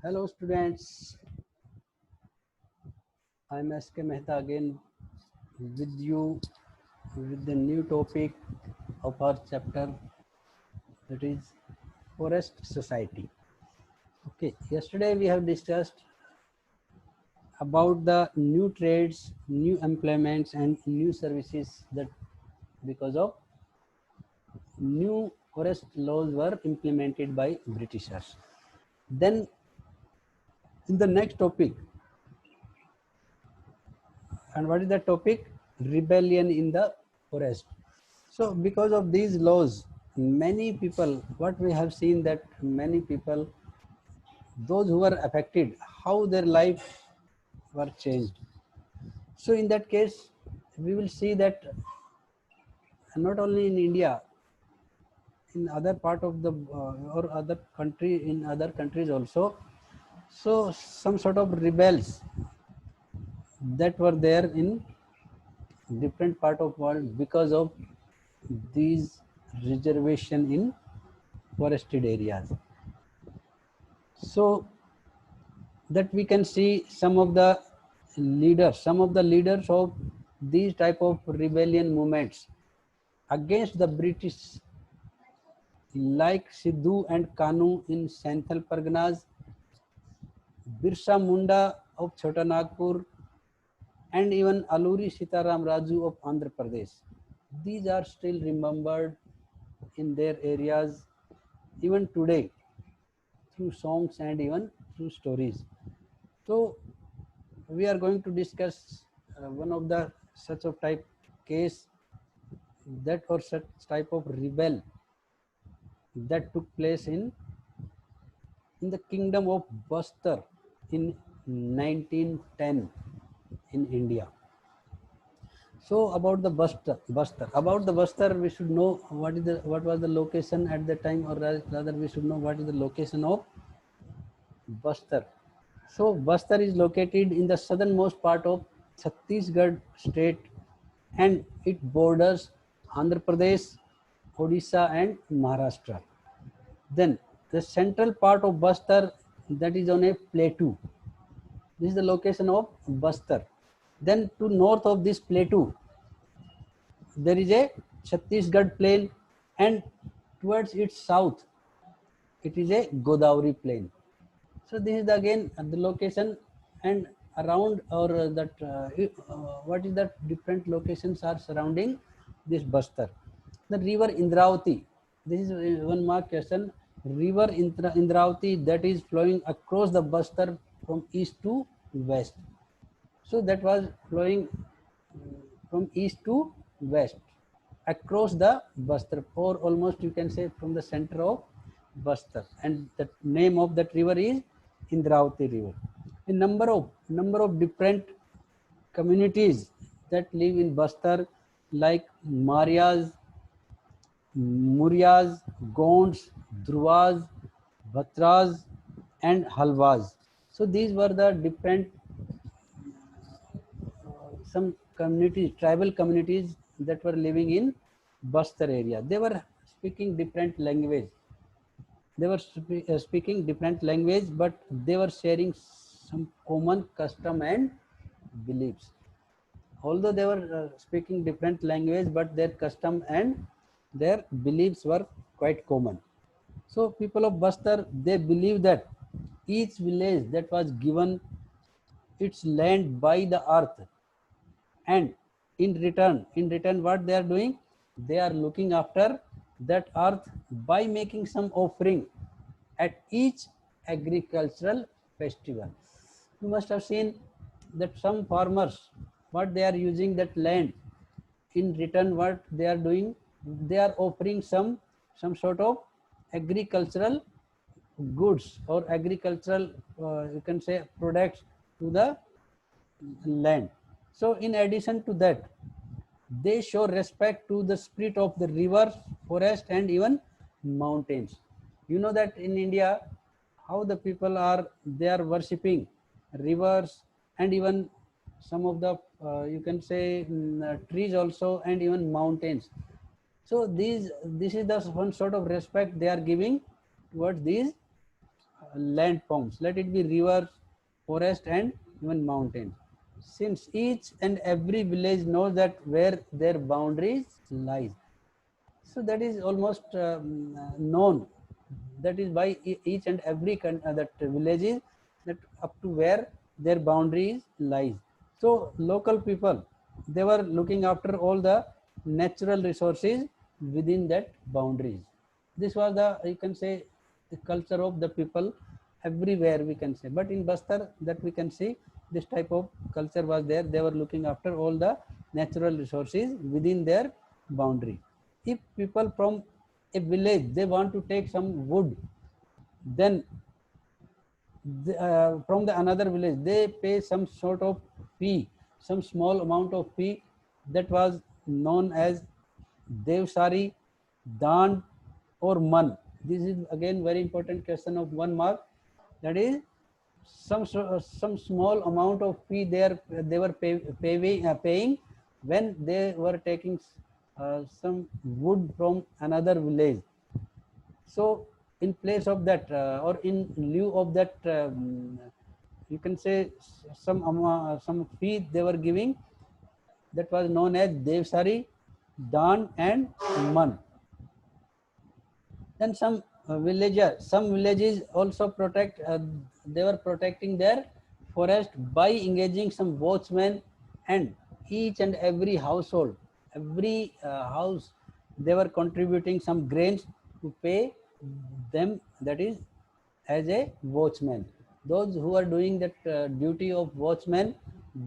Hello students, I am S.K. Mehta again with you with the new topic of our chapter, that is Forest Society. Okay, yesterday we have discussed about the new trades, new employments and new services that because of new forest laws were implemented by Britishers. Then in the next topic, and what is the topic? Rebellion in the forest. So because of these laws, many people, what we have seen that many people, those who were affected, how their life were changed. So in that case, we will see that not only in India, in other part of the or other country, in other countries also, so some sort of rebels that were there in different part of world because of these reservation in forested areas. So that we can see some of the leaders of these type of rebellion movements against the British, like Sidhu and Kanu in Santhal Parganas, Birsa Munda of Chota Nagpur, and even Aluri Sitaram Raju of Andhra Pradesh. These are still remembered in their areas even today through songs and even through stories. So we are going to discuss one of the such of type case that or such type of rebel that took place in the kingdom of Bastar in 1910 in India. So about the Bastar, we should know what was the location at the time, or rather we should know what is the location of Bastar. So Bastar is located in the southernmost part of Chhattisgarh state, and it borders Andhra Pradesh, Odisha and Maharashtra. Then the central part of Bastar, that is on a plateau. This is the location of Bastar. Then to north of this plateau, there is a Chhattisgarh plain, and towards its south, it is a Godavari plain. So this is again the location, and around or what is that different locations are surrounding this Bastar. The river Indravati. This is one more question. River Indravati that is flowing across the Bastar from east to west. So that was flowing from east to west across the Bastar, or almost you can say from the center of Bastar, and the name of that river is Indravati river. A number of different communities that live in Bastar, like Marias, Muryas, Gonds, Druvas, Bhatras, and Halwas. So these were the different some communities, tribal communities that were living in Bastar area. They were speaking different language. They were speaking different language, but they were sharing some common custom and beliefs. Although they were speaking different language, but their custom and their beliefs were quite common. So people of Bastar, they believe that each village that was given its land by the earth, and in return what they are doing, they are looking after that earth by making some offering at each agricultural festival. You must have seen that some farmers, what they are using that land, in return what they are doing, they are offering some sort of agricultural goods or agricultural you can say products to the land. So in addition to that, they show respect to the spirit of the rivers, forest and even mountains. You know that in India, how the people are, they are worshipping rivers and even some of the you can say trees also, and even mountains. So this is the one sort of respect they are giving towards these land forms. Let it be river, forest, and even mountain. Since each and every village knows that where their boundaries lies. So that is almost known. That is why each and every that villages that up to where their boundaries lies. So local people, they were looking after all the natural resources within that boundaries. This was the, you can say, the culture of the people everywhere, we can say. But in Bastar, that we can see this type of culture was there. They were looking after all the natural resources within their boundary. If people from a village, they want to take some wood, then from the another village, they pay some sort of fee, some small amount of fee, that was known as Devsari, Dan, or Man. This is again very important question of 1 mark. That is some small amount of fee they were paying when they were taking some wood from another village. So in place of that, or in lieu of that, you can say some fee they were giving, that was known as Devsari, Dan, and Man. Then some villages also protect. They were protecting their forest by engaging some watchmen, and each and every household, every house, they were contributing some grains to pay them. That is as a watchman. Those who are doing that duty of watchman,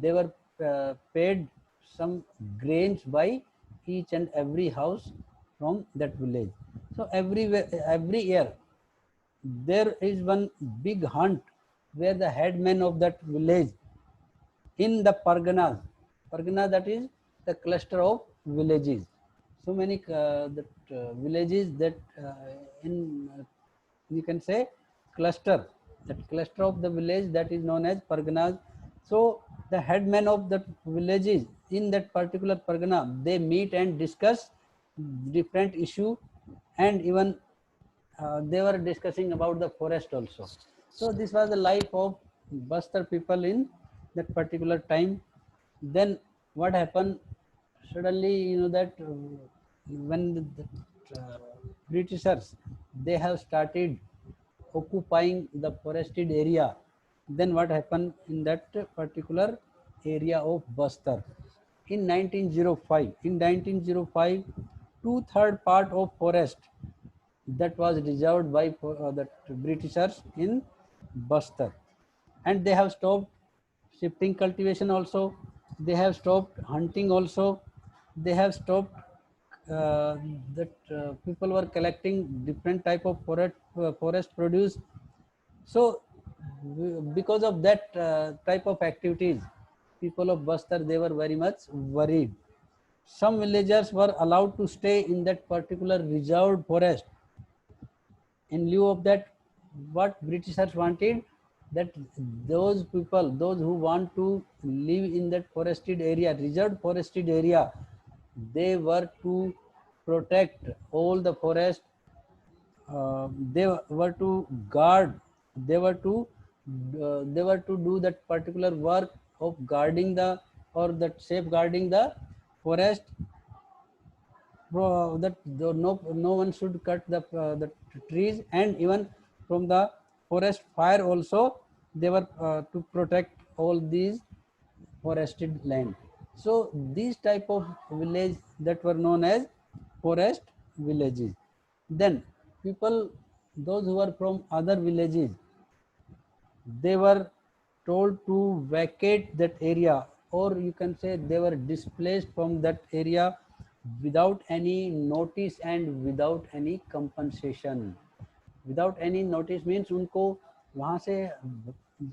they were paid some grains by each and every house from that village. So every year there is one big hunt where the headman of that village in the Pargana, that is the cluster of villages. So many villages that in you can say cluster, that cluster of the village, that is known as Parganas. So the headmen of the villages in that particular Pargana, they meet and discuss different issue, and even they were discussing about the forest also. So this was the life of Bastar people in that particular time. Then what happened? Suddenly, you know that when the Britishers, they have started occupying the forested area, then what happened in that particular area of Bastar? In 1905, 2/3 part of forest that was reserved by the Britishers in Bastar, and they have stopped shifting cultivation also. They have stopped hunting also. They have stopped that people were collecting different type of forest produce. So because of that type of activities, people of Bastar, they were very much worried. Some villagers were allowed to stay in that particular reserved forest. In lieu of that, what Britishers wanted, that those people, those who want to live in that forested area, reserved forested area, they were to protect all the forest. They were to guard. They were to do that particular work of guarding the, or that safeguarding the forest, that no one should cut the trees, and even from the forest fire also, they were to protect all these forested land. So these type of village that were known as forest villages. Then people, those who are from other villages, they were told to vacate that area, or you can say they were displaced from that area without any notice and without any compensation. Without any notice means उनको वहाँ से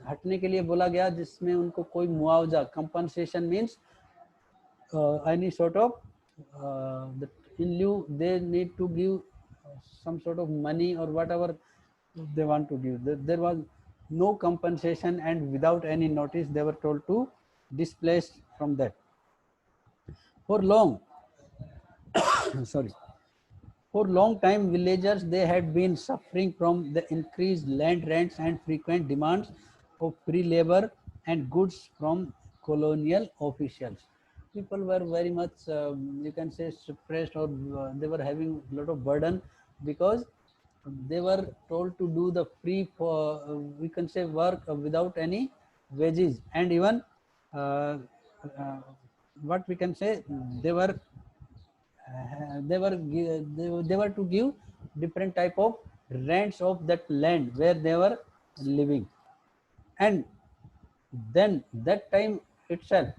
हटने के लिए बोला गया, जिसमें उनको कोई मुआवजा, compensation means any sort of that in lieu they need to give some sort of money or whatever they want to give. There was no compensation, and without any notice they were told to displace from that. For long sorry, For long time, villagers they had been suffering from the increased land rents and frequent demands of free labor and goods from colonial officials. People were very much, you can say, suppressed, or they were having a lot of burden because they were told to do the free, for, we can say, work without any wages, and even uh, uh, what we can say, they were they were to give different type of rents of that land where they were living. And then that time itself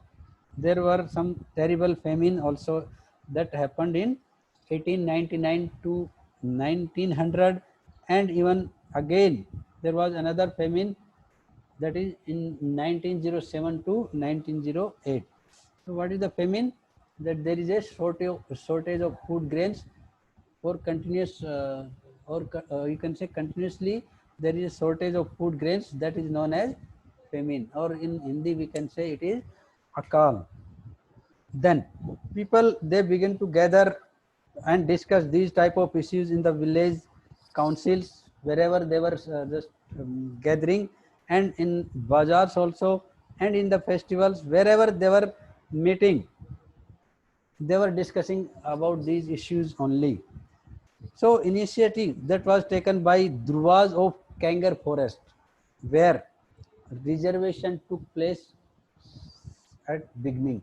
there were some terrible famine also that happened in 1899 to 1900, and even again there was another famine, that is in 1907 to 1908. So what is the famine? That there is a shortage of food grains for continuous, you can say continuously, there is a shortage of food grains, that is known as famine, or in Hindi we can say it is akal. Then people they begin to gather and discuss these type of issues in the village councils wherever they were just gathering, and in bazaars also, and in the festivals wherever they were meeting, they were discussing about these issues only. So initiative that was taken by Druvas of Kangar Forest, where reservation took place at beginning.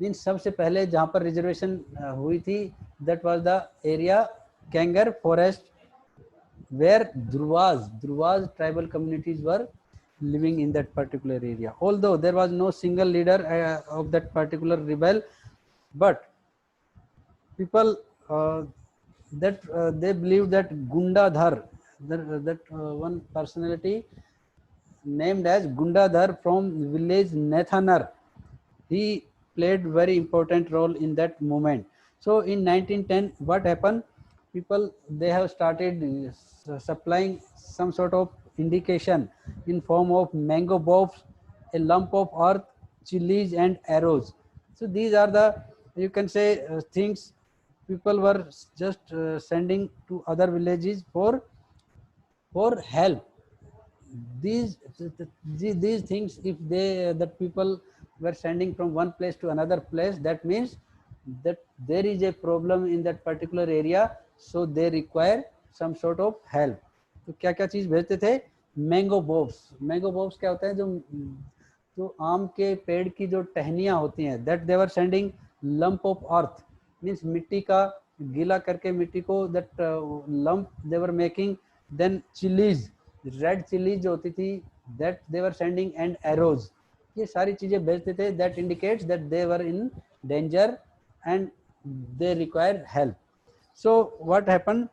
Means सबसे पहले जहाँ पर reservation हुई थी, that was the area Kanger forest, where Druvas tribal communities were living in that particular area. Although there was no single leader of that particular rebel, but people they believe that Gundadhar, that one personality named as Gundadhar from village Nethanar, he played very important role in that movement. So in 1910, what happened? People they have started supplying some sort of indication in form of mango bobs, a lump of earth, chilies, and arrows. So these are the, you can say, things people were just sending to other villages for help. These things, if they that people were sending from one place to another place, that means that there is a problem in that particular area, so they require some sort of help. तो क्या क्या चीज भेजते थे? Mango bobs. Mango bobs क्या होता है? जो आम के पेड़ की जो टहनियां होती हैं, that they were sending lump of earth, means मिट्टी का गीला करके मिट्टी को, that lump they were making. Then chillies, red chillies जो होती थी, that they were sending, and arrows. ये सारी चीजें भेजते थे, that indicates that they were in danger and they require help. So what happened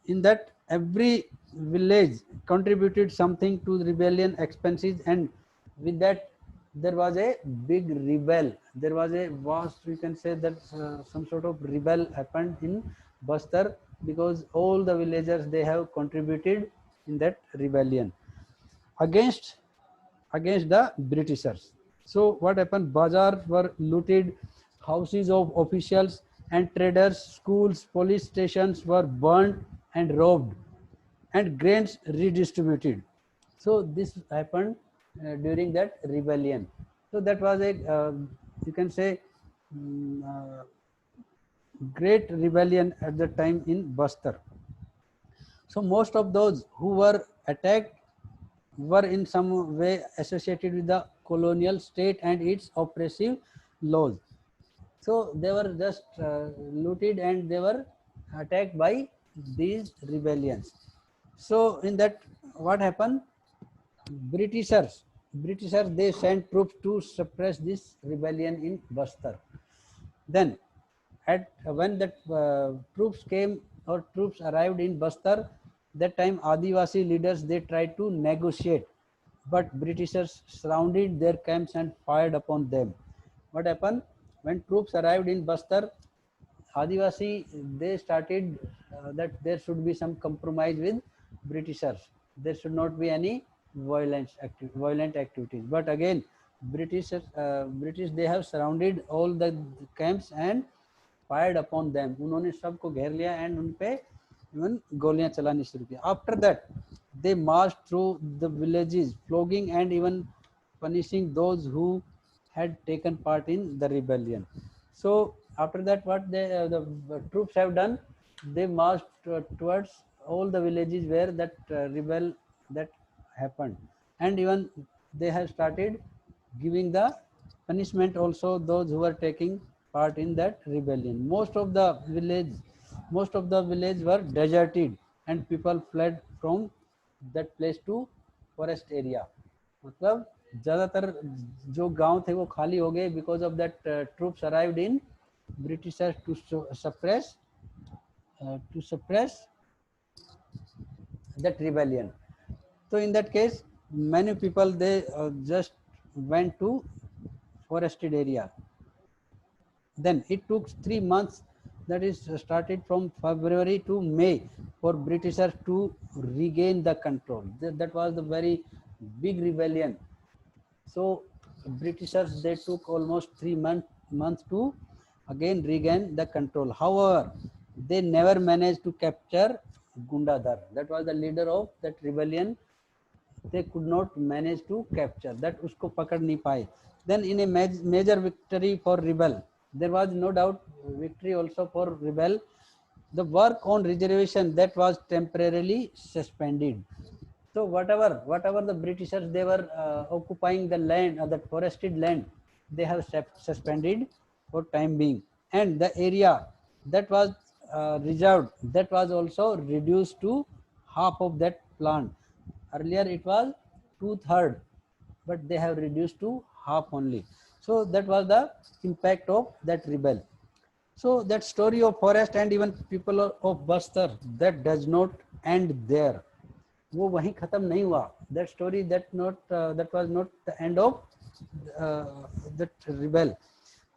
in that every village contributed something to the rebellion expenses, and with that there was a big rebel. There was a vast, we can say that some sort of rebel happened in Bastar, because all the villagers they have contributed in that rebellion against the Britishers. So what happened? Bazaars were looted, houses of officials and traders, schools, police stations were burned and robbed, and grains redistributed. So this happened during that rebellion. So that was a, you can say, great rebellion at the time in Bastar. So most of those who were attacked were in some way associated with the colonial state and its oppressive laws. So they were just looted and they were attacked by these rebellions. So in that, what happened? Britishers they sent troops to suppress this rebellion in Bastar. Then at when that troops came, or troops arrived in Bastar, that time Adivasi leaders they tried to negotiate, but Britishers surrounded their camps and fired upon them. What happened? When troops arrived in Bastar, Adivasi they started that there should be some compromise with Britishers. There should not be any violent activities. But again, British they have surrounded all the camps, and fired upon them. उन्होंने सबको घेर लिया and उन पे even गोलियां चलानी शुरू की. After that they marched through the villages, flogging and even punishing those who had taken part in the rebellion. So after that, what the troops have done, they marched towards all the villages where that rebel that happened, and even they have started giving the punishment also those who were taking part in that rebellion. Most of the village were deserted and people fled from that place to forest area. मतलब ज़्यादातर जो गांव थे वो खाली हो गए because of that troops arrived in Britishers to suppress that rebellion. So in that case, many people they just went to forested area. Then it took 3 months, that is started from February to May, for Britishers to regain the control. That was the very big rebellion. So Britishers they took almost 3 months to again regain the control. However, they never managed to capture Gundadhar. That was the leader of that rebellion. They could not manage to capture that. उसको पकड़ नहीं पाए. Then in a major victory for rebel, there was no doubt victory also for rebel. The work on reservation that was temporarily suspended. So whatever the Britishers they were occupying the land, that forested land, they have suspended for time being, and the area that was reserved, that was also reduced to half of that plant. Earlier it was 2/3, but they have reduced to half only. So that was the impact of that rebel. So that story of forest and even people of Bastar, that does not end there. वो वहीं खत्म नहीं हुआ. That story that was not the end of that rebel.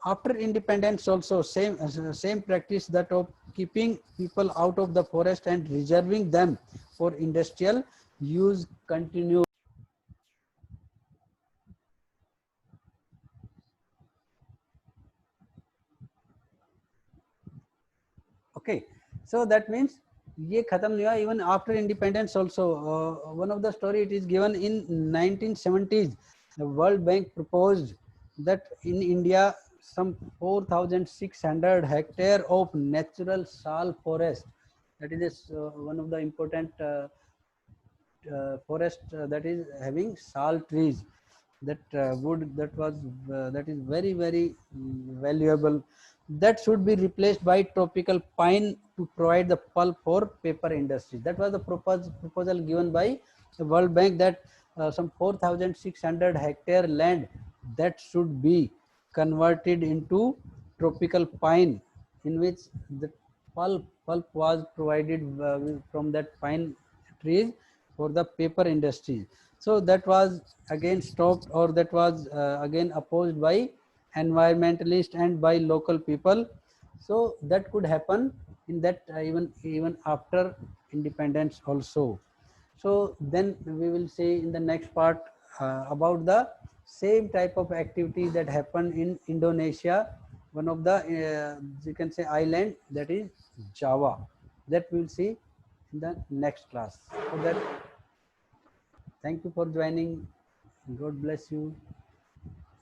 After independence also same practice, that of keeping people out of the forest and reserving them for industrial use continued. Okay, so that means ये खत्म नहीं हुआ. Even after independence also, one of the story it is given in 1970s. The World Bank proposed that in India some 4,600 hectare of natural sal forest, that is one of the important forest that is having sal trees, that wood that is very valuable, that should be replaced by tropical pine to provide the pulp for paper industry. That was the proposal given by the World Bank, that some 4,600 hectare land that should be converted into tropical pine, in which the pulp was provided from that pine trees for the paper industry. So that was again stopped, or that was again opposed by environmentalists and by local people. So that could happen in that even after independence also. So then we will see in the next part about the same type of activity that happened in Indonesia, one of the you can say island, that is Java. That we will see in the next class. So that, thank you for joining. God bless you.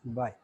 Bye.